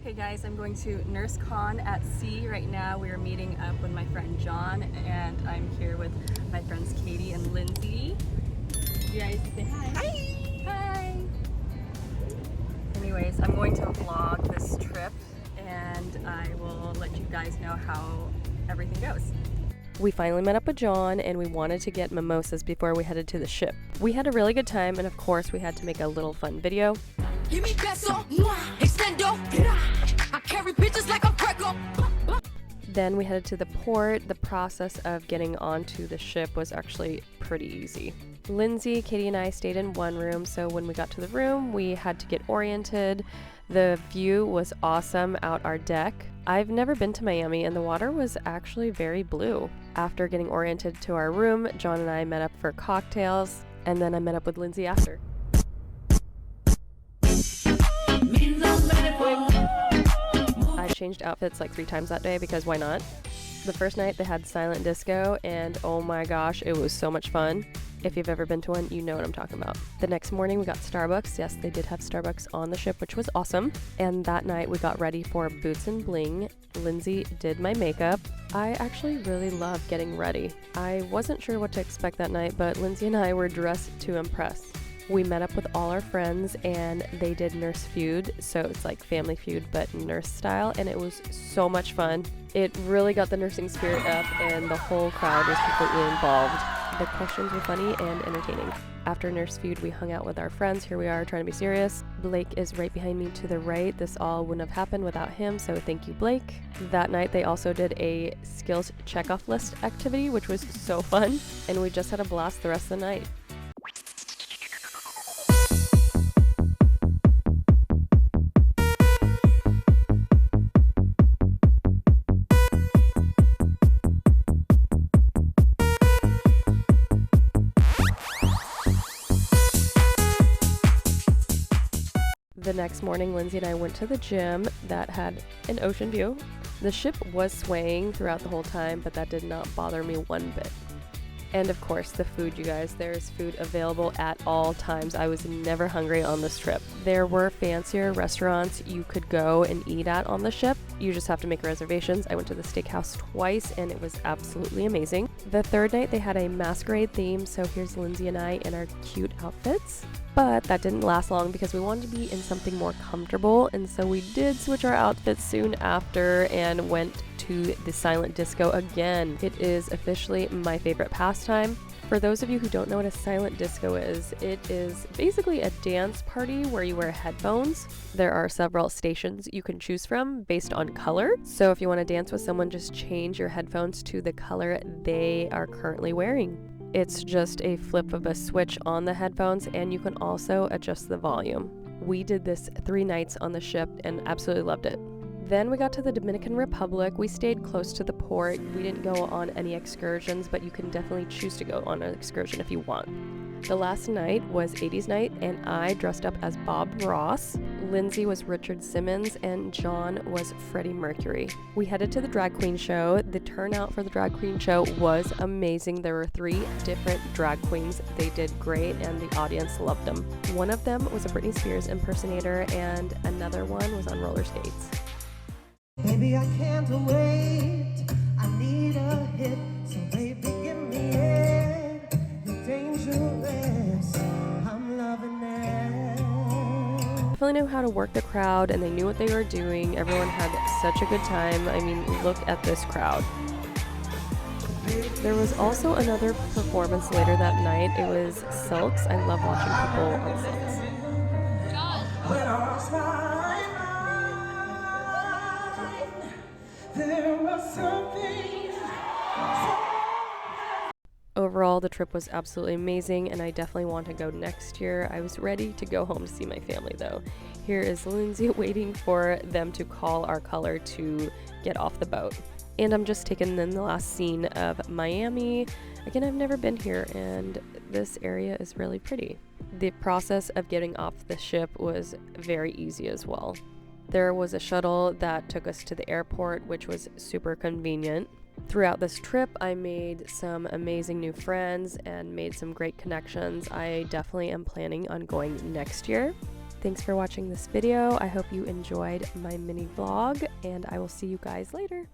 Hey guys, I'm going to NurseCon at sea right now. We are meeting up with my friend John, and I'm here with my friends Katie and Lindsay. You guys say hi. Hi! Hi! Anyways, I'm going to vlog this trip, and I will let you guys know how everything goes. We finally met up with John, and we wanted to get mimosas before we headed to the ship. We had a really good time, and of course we had to make a little fun video. Give me peso, extendo, I carry bitches like a Greco. Then we headed to the port. The process of getting onto the ship was actually pretty easy. Lindsay, Katie, and I stayed in one room, so when we got to the room, we had to get oriented. The view was awesome out our deck. I've never been to Miami, and the water was actually very blue. After getting oriented to our room, John and I met up for cocktails, and then I met up with Lindsay after. I changed outfits like 3 times that day because why not? The first night they had silent disco, and oh my gosh, it was so much fun. If you've ever been to one, you know what I'm talking about. The next morning we got Starbucks. Yes, they did have Starbucks on the ship, which was awesome. And that night we got ready for Boots and Bling. Lindsay did my makeup. I actually really love getting ready. I wasn't sure what to expect that night, but Lindsay and I were dressed to impress. We met up with all our friends, and they did Nurse Feud, so it's like Family Feud but nurse style, and it was so much fun. It really got the nursing spirit up, and the whole crowd was completely involved. The questions were funny and entertaining. After Nurse Feud, we hung out with our friends. Here we are trying to be serious. Blake is right behind me to the right. This all wouldn't have happened without him, so thank you, Blake. That night, they also did a skills checkoff list activity, which was so fun, and we just had a blast the rest of the night. The next morning, Lindsay and I went to the gym that had an ocean view. The ship was swaying throughout the whole time, but that did not bother me one bit. And of course, the food, you guys. There's food available at all times. I was never hungry on this trip. There were fancier restaurants you could go and eat at on the ship. You just have to make reservations. I went to the steakhouse twice, and it was absolutely amazing. The third night, they had a masquerade theme, so here's Lindsay and I in our cute outfits. But that didn't last long because we wanted to be in something more comfortable, and so we did switch our outfits soon after and went to the silent disco again. It is officially my favorite pastime. For those of you who don't know what a silent disco is, it is basically a dance party where you wear headphones. There are several stations you can choose from based on color. So if you want to dance with someone, just change your headphones to the color they are currently wearing. It's just a flip of a switch on the headphones, and you can also adjust the volume. We did this 3 nights on the ship and absolutely loved it. Then we got to the Dominican Republic. We stayed close to the port. We didn't go on any excursions, but you can definitely choose to go on an excursion if you want. The last night was 80s night, and I dressed up as Bob Ross. Lindsay was Richard Simmons, and John was Freddie Mercury. We headed to the drag queen show. The turnout for the drag queen show was amazing. There were 3 different drag queens. They did great, and the audience loved them. One of them was a Britney Spears impersonator, and another one was on roller skates. Baby, I can't wait. I need a hit, so baby, give me it. You're dangerous. I'm loving it. Definitely knew how to work the crowd, and they knew what they were doing. Everyone had such a good time. I mean, look at this crowd. There was also another performance later that night. It was silks. I love watching people on silks. When I was fine, there was something. Overall, the trip was absolutely amazing, and I definitely want to go next year. I was ready to go home to see my family, though. Here is Lindsay waiting for them to call our color to get off the boat. And I'm just taking in the last scene of Miami. Again, I've never been here, and this area is really pretty. The process of getting off the ship was very easy as well. There was a shuttle that took us to the airport, which was super convenient. Throughout this trip, I made some amazing new friends and made some great connections. I definitely am planning on going next year. Thanks for watching this video. I hope you enjoyed my mini vlog, and I will see you guys later.